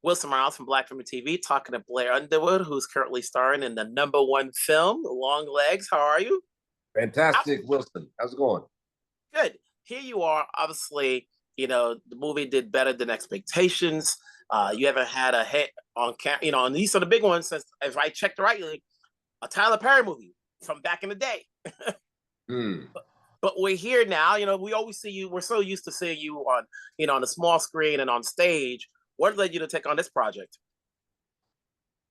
Wilson Miles from Black Film TV, talking to Blair Underwood, who's currently starring in the #1 film, Longlegs. How are you? Fantastic, Wilson. How's it going? Good. Here you are. Obviously, the movie did better than expectations. You haven't had a hit on camera, and these are the big ones since, if I checked rightly, a Tyler Perry movie from back in the day. Hmm. But we're here now. We always see you. We're so used to seeing you on the small screen and on stage. What led you to take on this project?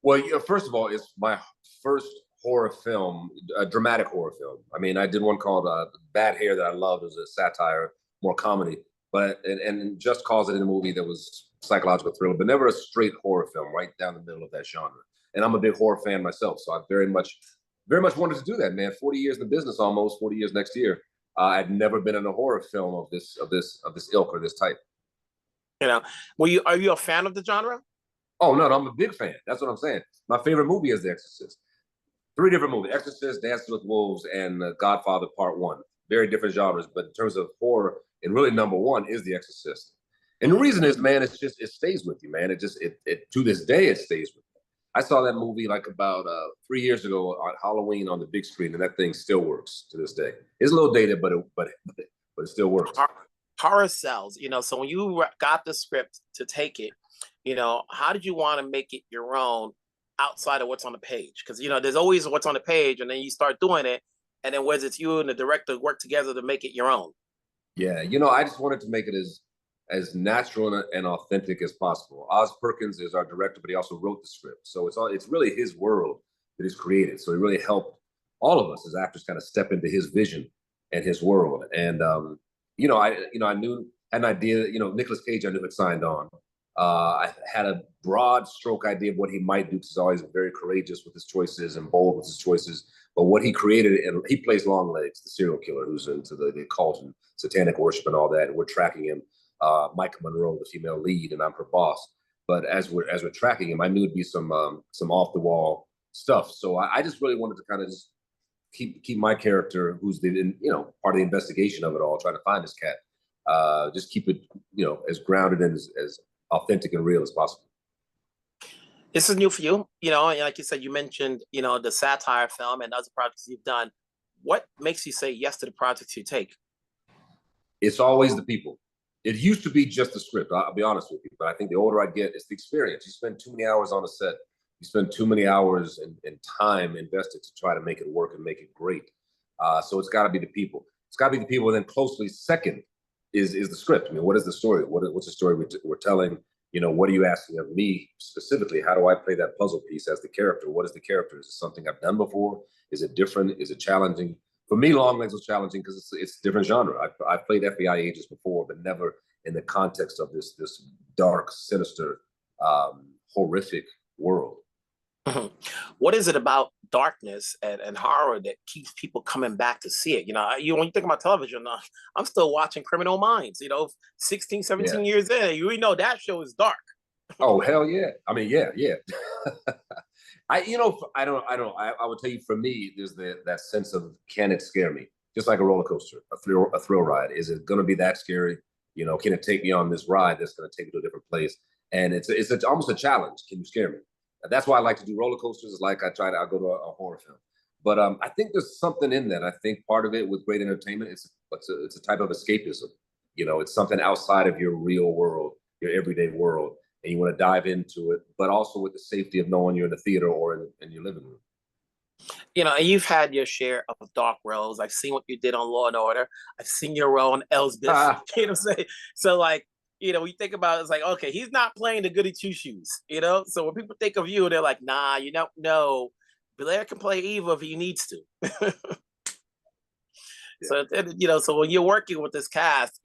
Well, first of all, it's my first horror film, a dramatic horror film. I mean, I did one called Bad Hair that I loved. It was a satire, more comedy, but and Just Cause it in a movie that was psychological thriller, but never a straight horror film, right down the middle of that genre. And I'm a big horror fan myself, so I very much wanted to do that, man. 40 years in the business, almost 40 years next year. I'd never been in a horror film of this ilk or this type. You know, are you a fan of the genre? Oh no, I'm a big fan. That's what I'm saying. My favorite movie is The Exorcist. Three different movies: Exorcist, Dances with Wolves, and Godfather Part One. Very different genres, but in terms of horror, and really #1 is The Exorcist. And the reason is, man, it stays with you, man. It to this day it stays with you. I saw that movie like about 3 years ago on Halloween on the big screen, and that thing still works to this day. It's a little dated, but it still works. Horror sells. So when you got the script to take it, how did you want to make it your own outside of what's on the page? Because there's always what's on the page, and then you start doing it, and then whether it's you and the director work together to make it your own. Yeah, I just wanted to make it as natural and authentic as possible. Oz Perkins is our director, but he also wrote the script, so it's really his world that he's created. So he really helped all of us as actors kind of step into his vision and his world. And I knew had an idea. Nicolas Cage I knew had signed on. I had a broad stroke idea of what he might do because he's always very courageous with his choices and bold with his choices. But what he created, and he plays Longlegs, the serial killer who's into the occult and satanic worship and all that. And we're tracking him, Maika Monroe, the female lead, and I'm her boss. But as we're tracking him, I knew it'd be some off the wall stuff. So I just really wanted to kind of just keep my character, who's the part of the investigation of it all, trying to find this cat. Just keep it as grounded and as authentic and real as possible. This is new for you, like you said, you mentioned, the satire film and other projects you've done. What makes you say yes to the projects you take? It's always the people. It used to be just the script, I'll be honest with you, but I think the older I get, it's the experience. You spend too many hours on a set. You spend too many hours and time invested to try to make it work and make it great. So it's got to be the people. It's got to be the people. And then closely second is the script. I mean, what is the story? What's the story we're telling? What are you asking of me specifically? How do I play that puzzle piece as the character? What is the character? Is it something I've done before? Is it different? Is it challenging? For me, Longlegs was challenging because it's a different genre. I've played FBI agents before, but never in the context of this dark, sinister, horrific world. What is it about darkness and horror that keeps people coming back to see it? When you think about television, I'm still watching Criminal Minds, 16, 17 Yeah. years in. You know that show is dark. Oh, hell yeah. I mean, yeah. I would tell you, for me, there's that sense of, can it scare me? Just like a roller coaster, a thrill ride. Is it going to be that scary? Can it take me on this ride that's going to take me to a different place? And it's almost a challenge. Can you scare me? That's why I like to do roller coasters. Is like I go to a horror film. But I think there's something in that. I think part of it with great entertainment, it's a type of escapism. It's something outside of your real world, your everyday world, and you want to dive into it, but also with the safety of knowing you're in the theater or in your living room. And you've had your share of dark roles. I've seen what you did on Law and Order. I've seen your role on Elsbeth. You know what I'm saying? So when you think about it, it's like, okay, he's not playing the goody two shoes, So when people think of you, they're like, nah, you don't know. Blair can play evil if he needs to. Yeah. So when you're working with this cast,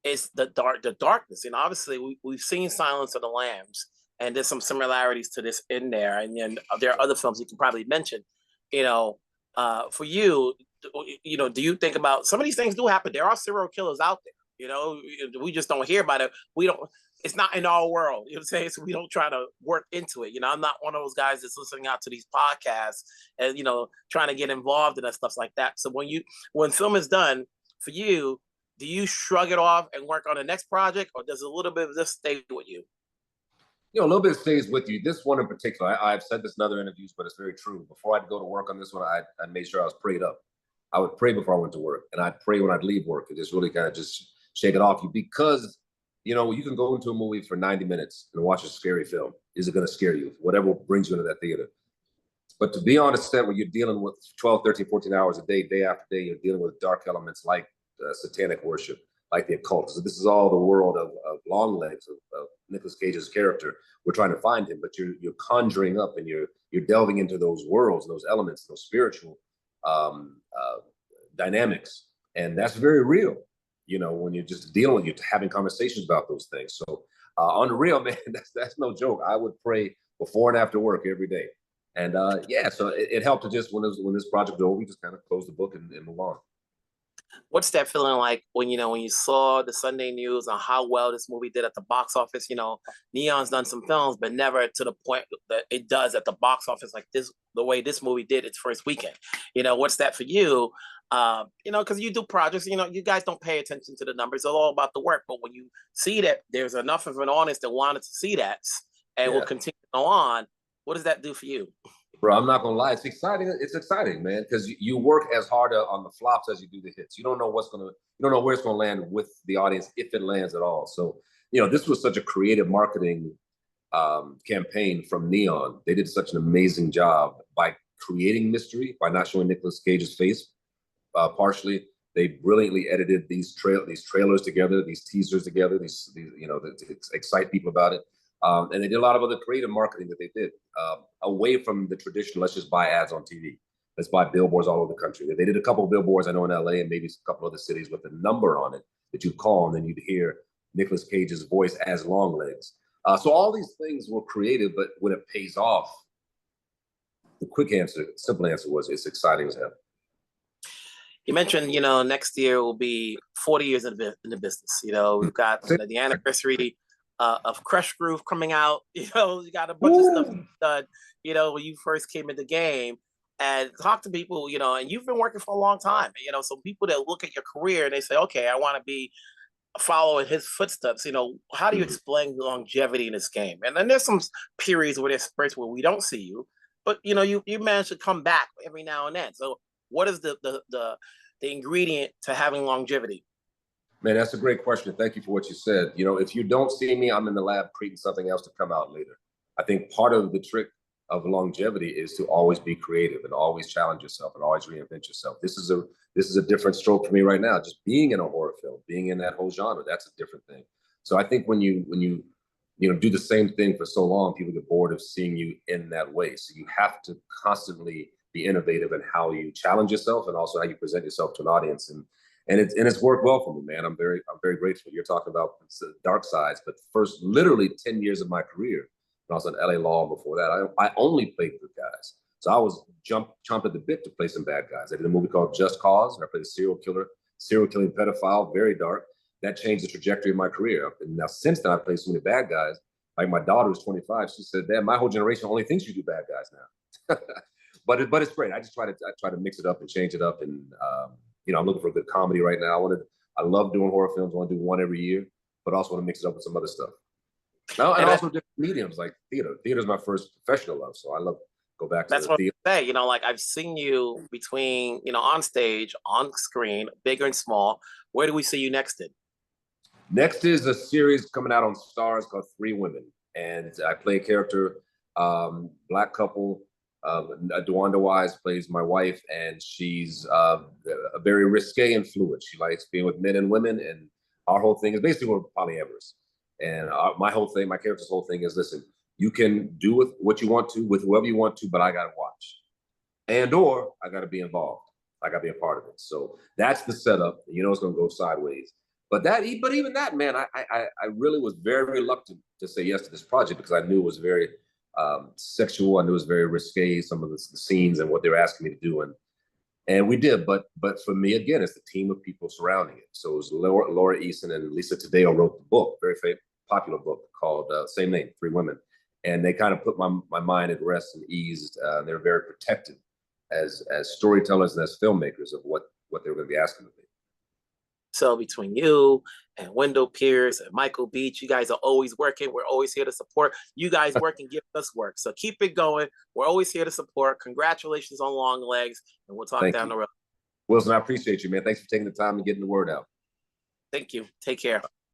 it's the darkness. Obviously we've seen Silence of the Lambs, and there's some similarities to this in there. And then there are other films you can probably mention, for you, do you think about some of these things do happen? There are serial killers out there. We just don't hear about it. It's not in our world, what I'm saying? So we don't try to work into it. I'm not one of those guys that's listening out to these podcasts and, trying to get involved in that stuff like that. So when film is done for you, do you shrug it off and work on the next project, or does a little bit of this stay with you? a little bit stays with you. This one in particular, I've said this in other interviews, but it's very true. Before I'd go to work on this one, I made sure I was prayed up. I would pray before I went to work, and I'd pray when I'd leave work, and just really kind of just shake it off you, because you can go into a movie for 90 minutes and watch a scary film. Is it going to scare you? Whatever brings you into that theater. But to be on a set where you're dealing with 12, 13, 14 hours a day after day, you're dealing with dark elements like satanic worship, like the occult. So this is all the world of Longlegs, of Nicolas Cage's character. We're trying to find him, but you're conjuring up, and you're delving into those worlds, those elements, those spiritual dynamics, and that's very real. When you're just dealing, you're having conversations about those things. So on the real, man, that's no joke. I would pray before and after work every day, and so it helped to just when this project was over, we just kind of close the book and move on. What's that feeling like when you saw the Sunday news on how well this movie did at the box office? Neon's done some films, but never to the point that it does at the box office like this, the way this movie did its first weekend. What's that for you? Because you do projects, you guys don't pay attention to the numbers. It's all about the work. But when you see that there's enough of an audience that wanted to see that and will continue to go on, what does that do for you? Bro, I'm not gonna lie. It's exciting. It's exciting, man, because you work as hard on the flops as you do the hits. You don't know where it's gonna land with the audience, if it lands at all. So, this was such a creative marketing campaign from Neon. They did such an amazing job by creating mystery, by not showing Nicolas Cage's face. Partially, they brilliantly edited these trailers together, these teasers together, these to excite people about it. And they did a lot of other creative marketing that they did away from the traditional, let's just buy ads on TV. Let's buy billboards all over the country. They did a couple of billboards, I know, in LA and maybe a couple other cities with a number on it that you'd call, and then you'd hear Nicolas Cage's voice as Longlegs. So all these things were creative, but when it pays off, the simple answer was it's exciting as hell. You mentioned, next year will be 40 years in the business. We've got the anniversary of Crush Groove coming out. You got a bunch of stuff done, when you first came in the game, and talk to people, and you've been working for a long time. So people that look at your career and they say, okay, I want to be following his footsteps. How do you explain the longevity in this game? And then there's some periods where there's spurts where we don't see you, but you manage to come back every now and then. So what is the ingredient to having longevity? Man, that's a great question. Thank you for what you said. If you don't see me, I'm in the lab creating something else to come out later. I think part of the trick of longevity is to always be creative and always challenge yourself and always reinvent yourself. This is a different stroke for me right now. Just being in a horror film, being in that whole genre, that's a different thing. So I think when you do the same thing for so long, people get bored of seeing you in that way. So you have to constantly be innovative in how you challenge yourself and also how you present yourself to an audience. And it's worked well for me, man. I'm very grateful. You're talking about dark sides, but first literally 10 years of my career, when I was on LA Law before that, I only played good guys. So I was chomped at the bit to play some bad guys. I did a movie called Just Cause, where I played a serial killing pedophile, very dark. That changed the trajectory of my career. And now since then, I played so many bad guys. Like my daughter who's 25, she said, "Dad, my whole generation only thinks you do bad guys now." But it's great. I try to mix it up and change it up, and I'm looking for a good comedy right now. I love doing horror films. I want to do one every year, but also want to mix it up with some other stuff. And also different mediums like theater. Theater is my first professional love, so I love go back to the theater. That's what I say. I've seen you between on stage, on screen, big and small. Where do we see you next in? Next is a series coming out on Stars called 3 Women, and I play a character, Black couple. DeWanda Wise plays my wife, and she's very risque and fluid. She likes being with men and women, and our whole thing is basically we're polyamorous. And my character's whole thing is, listen, you can do with what you want to, with whoever you want to, but I got to watch, or I got to be involved. I got to be a part of it. So that's the setup. It's going to go sideways. But even that, man, I really was very reluctant to say yes to this project because I knew it was very sexual. I knew it was very risque, some of the scenes and what they were asking me to do, and we did. But for me, again, it's the team of people surrounding it. So it was Laura Eason and Lisa Taddeo wrote the book, very popular book called same name, 3 Women, and they kind of put my mind at rest and eased. They're very protective as storytellers and as filmmakers of what they were going to be asking of me. So between you and Wendell Pierce and Michael Beach, you guys are always working. We're always here to support. You guys work and give us work. So keep it going. We're always here to support. Congratulations on Longlegs, and we'll talk Thank down you. the road. Wilson, I appreciate you, man. Thanks for taking the time and getting the word out. Thank you. Take care.